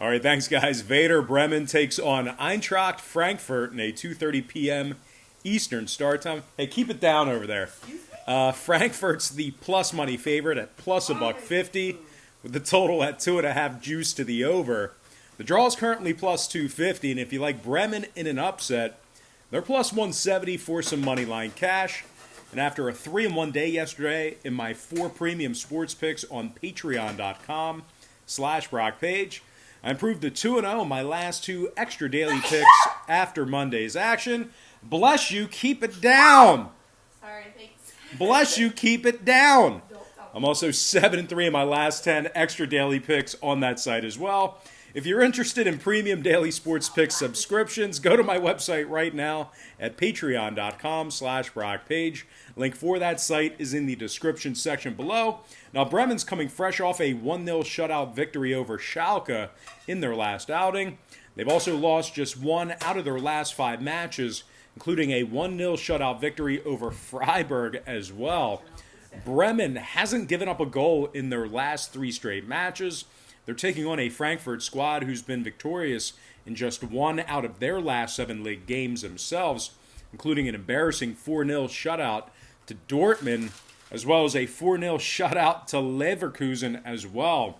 All right, thanks, guys. Werder Bremen takes on Eintracht Frankfurt in a 2:30 p.m. Eastern start time. Hey, keep it down over there. Frankfurt's the plus money favorite at plus a buck 50, with the total at 2.5 juice to the over. The draw is currently plus 250, and if you like Bremen in an upset, they're plus 170 for some money line cash. And after a 3-1 day yesterday in my 4 premium sports picks on patreon.com/Brock Page, I improved to 2-0 in my last 2 extra daily picks after Monday's action. Bless you, keep it down. Sorry, thanks. Bless you, keep it down. I'm also 7-3 in my last 10 extra daily picks on that site as well. If you're interested in premium daily sports pick subscriptions, go to my website right now at patreon.com/Brock Page. Link for that site is in the description section below. Now, Bremen's coming fresh off a 1-0 shutout victory over Schalke in their last outing. They've also lost just 1 out of their last 5 matches, including a 1-0 shutout victory over Freiburg as well. Bremen hasn't given up a goal in their last 3 straight matches. They're taking on a Frankfurt squad who's been victorious in just 1 out of their last 7 league games themselves, including an embarrassing 4-0 shutout to Dortmund, as well as a 4-0 shutout to Leverkusen as well.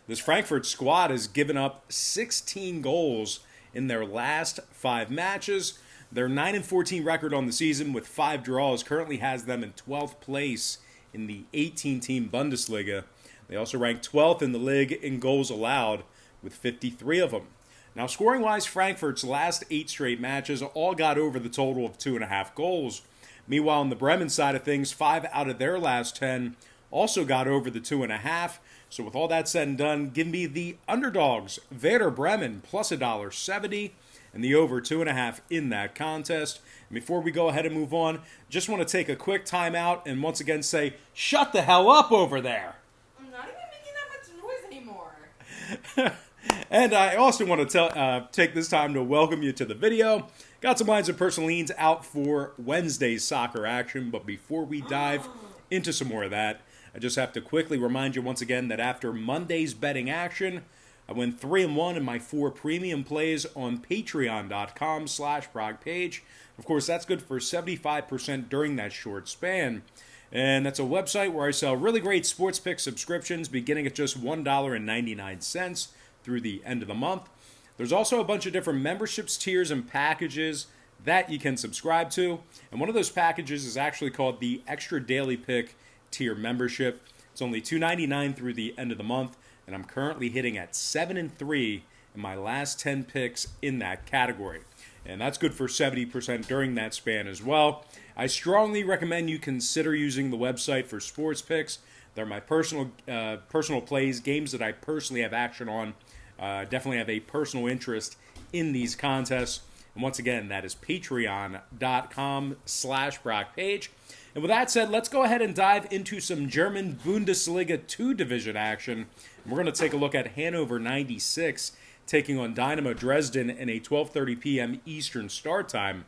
This Frankfurt squad has given up 16 goals in their last 5 matches. Their 9-14 record on the season with 5 draws currently has them in 12th place in the 18-team Bundesliga. They also rank 12th in the league in goals allowed with 53 of them. Now, scoring-wise, Frankfurt's last 8 straight matches all got over the total of 2.5 goals. Meanwhile, on the Bremen side of things, 5 out of their last 10 also got over the 2.5. So with all that said and done, give me the underdogs, Werder Bremen, plus $1.70, and the over 2.5 in that contest. And before we go ahead and move on, just want to take a quick time out and once again say, shut the hell up over there. I'm not even making that much noise anymore. And I also want to take this time to welcome you to the video. Got some lines of personal leans out for Wednesday's soccer action, but before we dive into some more of that, I just have to quickly remind you once again that after Monday's betting action, I went 3-1 in my 4 premium plays on patreon.com/Brock Page. Of course, that's good for 75% during that short span. And that's a website where I sell really great sports pick subscriptions beginning at just $1.99 through the end of the month. There's also a bunch of different memberships, tiers, and packages that you can subscribe to. And one of those packages is actually called the Extra Daily Pick tier membership. It's only $2.99 through the end of the month, and I'm currently hitting at 7-3 in my last 10 picks in that category. And that's good for 70% during that span as well. I strongly recommend you consider using the website for sports picks. They're my personal plays, games that I personally have action on. Definitely have a personal interest in these contests. And once again, that is patreon.com/Brock Page. And with that said, let's go ahead and dive into some German Bundesliga 2 division action. And we're going to take a look at Hannover 96 taking on Dynamo Dresden in a 12:30 p.m. Eastern start time.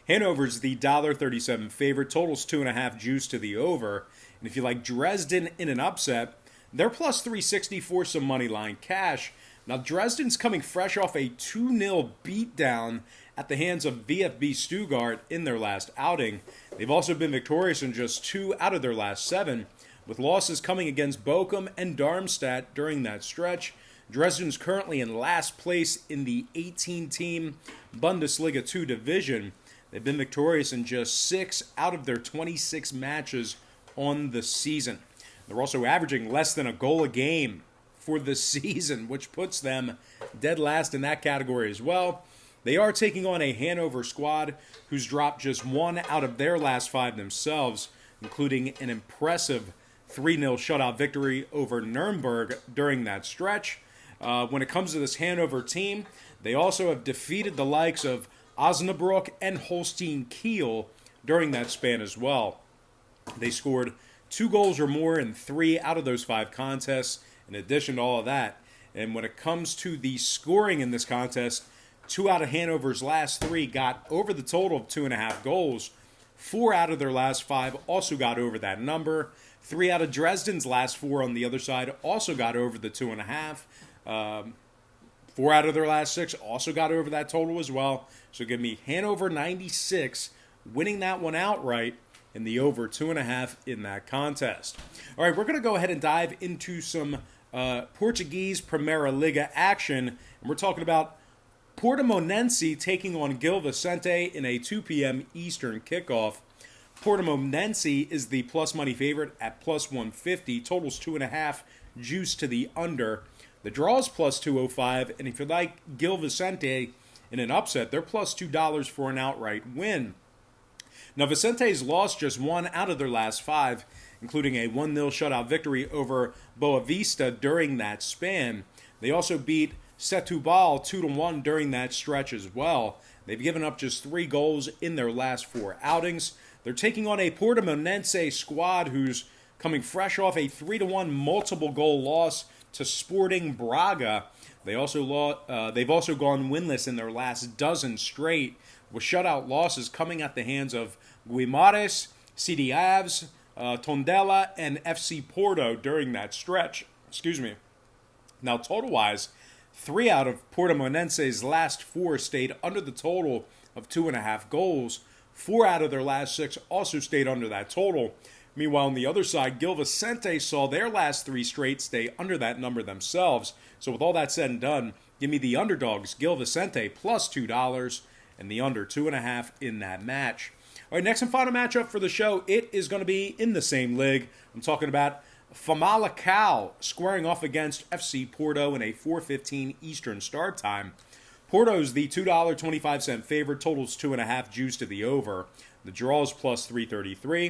Hannover's the $1.37 favorite, totals 2.5 juice to the over. And if you like Dresden in an upset, they're plus 360 for some money line cash. Now, Dresden's coming fresh off a 2-0 beatdown at the hands of VfB Stuttgart in their last outing. They've also been victorious in just 2 out of their last 7, with losses coming against Bochum and Darmstadt during that stretch. Dresden's currently in last place in the 18-team Bundesliga 2 division. They've been victorious in just 6 out of their 26 matches on the season. They're also averaging less than a goal a game for the season, which puts them dead last in that category as well. They are taking on a Hannover squad who's dropped just 1 out of their last 5 themselves, including an impressive 3-0 shutout victory over Nuremberg during that stretch. When it comes to this Hannover team, they also have defeated the likes of Osnabrück and Holstein Kiel during that span as well. They scored 2 goals or more in 3 out of those 5 contests, in addition to all of that. And when it comes to the scoring in this contest, 2 out of Hannover's last 3 got over the total of 2.5 goals. 4 out of their last 5 also got over that number. 3 out of Dresden's last 4 on the other side also got over the 2.5. 4 out of their last 6 also got over that total as well. So give me Hanover 96 winning that one outright and the over 2.5 in that contest. All right, we're going to go ahead and dive into some Portuguese Primeira Liga action. And we're talking about Portimonense taking on Gil Vicente in a 2 p.m. Eastern kickoff. Portimonense is the plus money favorite at plus 150. Totals 2.5, juice to the under. The draw is plus 205, and if you like Gil Vicente in an upset, they're plus $2 for an outright win. Now, Vicente's lost just 1 out of their last 5, including a 1-0 shutout victory over Boavista during that span. They also beat Setúbal 2-1 during that stretch as well. They've given up just 3 goals in their last 4 outings. They're taking on a Portimonense squad who's coming fresh off a 3-1 multiple goal loss to Sporting Braga. They've also gone winless in their last dozen straight, with shutout losses coming at the hands of Guimarães, CD Aves, Tondela, and FC Porto during that stretch. Now, total-wise, 3 out of Portimonense's last 4 stayed under the total of 2.5 goals. 4 out of their last 6 also stayed under that total. Meanwhile, on the other side, Gil Vicente saw their last 3 straight stay under that number themselves. So with all that said and done, give me the underdogs, Gil Vicente, plus $2, and the under 2.5 in that match. All right, next and final matchup for the show, it is going to be in the same league. I'm talking about Famalicão squaring off against FC Porto in a 4:15 Eastern start time. Porto's the $2.25 favorite, totals 2.5, juice to the over. The draw is plus 333.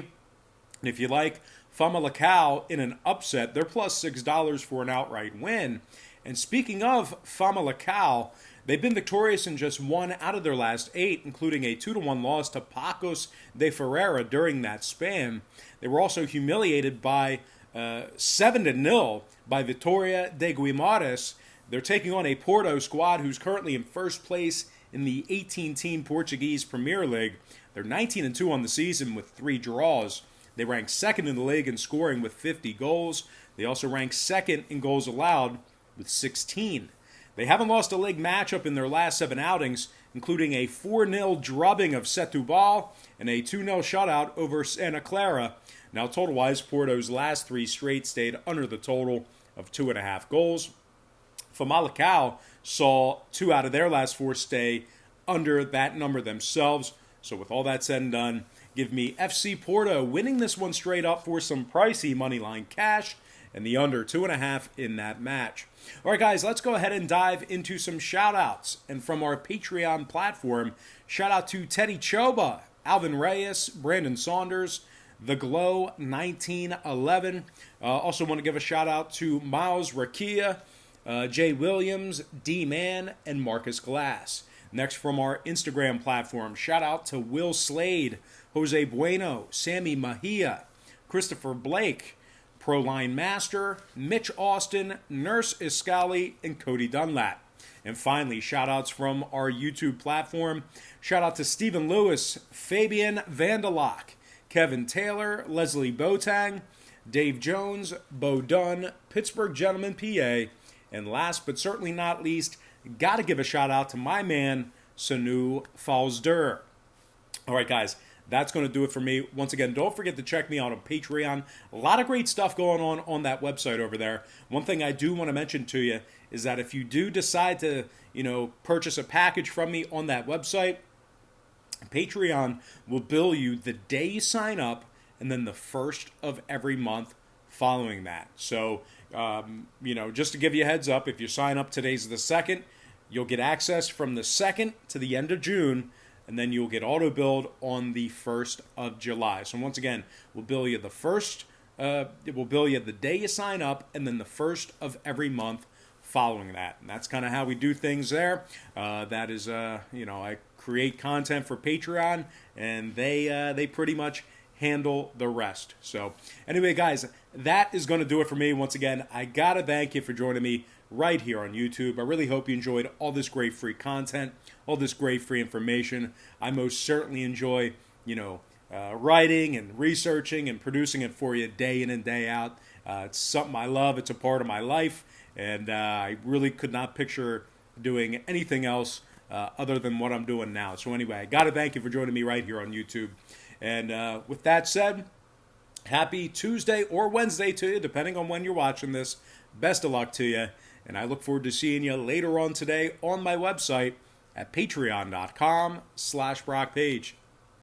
And if you like Famalicão in an upset, they're plus $6 for an outright win. And speaking of Famalicão, they've been victorious in just 1 out of their last 8, including a 2-1 loss to Pacos de Ferreira during that span. They were also humiliated by 7-0 by Vitória de Guimarães. They're taking on a Porto squad who's currently in first place in the 18-team Portuguese Premier League. They're 19-2 on the season with 3 draws. They rank second in the league in scoring with 50 goals. They also rank second in goals allowed with 16. They haven't lost a league matchup in their last 7 outings, including a 4-0 drubbing of Setúbal and a 2-0 shutout over Santa Clara. Now, total-wise, Porto's last 3 straight stayed under the total of 2.5 goals. Famalicão saw 2 out of their last 4 stay under that number themselves. So with all that said and done, give me FC Porto winning this one straight up for some pricey moneyline cash and the under 2.5 in that match. All right, guys, let's go ahead and dive into some shout-outs. And from our Patreon platform, shout-out to Teddy Choba, Alvin Reyes, Brandon Saunders, The Glow 1911. Also want to give a shout-out to Miles Rakia, Jay Williams, D-Man, and Marcus Glass. Next, from our Instagram platform, shout-out to Will Slade, Jose Bueno, Sammy Mahia, Christopher Blake, Proline Master, Mitch Austin, Nurse Iscali, and Cody Dunlap. And finally, shout-outs from our YouTube platform. Shout-out to Stephen Lewis, Fabian Vandelock, Kevin Taylor, Leslie Botang, Dave Jones, Bo Dunn, Pittsburgh Gentleman PA, and last but certainly not least, got to give a shout-out to my man, Sanu Falsdur. All right, guys. That's going to do it for me. Once again, don't forget to check me out on Patreon. A lot of great stuff going on that website over there. One thing I do want to mention to you is that if you do decide to, purchase a package from me on that website, Patreon will bill you the day you sign up and then the first of every month following that. So, just to give you a heads up, if you sign up today's the 2nd, you'll get access from the 2nd to the end of June, and then you'll get auto-billed on the 1st of July. So once again, we'll bill you the first, we'll bill you the day you sign up, and then the 1st of every month following that. And that's kind of how we do things there. That is, I create content for Patreon, and they pretty much handle the rest. So anyway, guys, that is going to do it for me. Once again, I got to thank you for joining me right here on YouTube. I really hope you enjoyed all this great free content, all this great free information. I most certainly enjoy, writing and researching and producing it for you day in and day out. It's something I love. It's a part of my life. And I really could not picture doing anything else other than what I'm doing now. So anyway, I got to thank you for joining me right here on YouTube. And with that said, happy Tuesday or Wednesday to you, depending on when you're watching this. Best of luck to you. And I look forward to seeing you later on today on my website at patreon.com/BrockPage.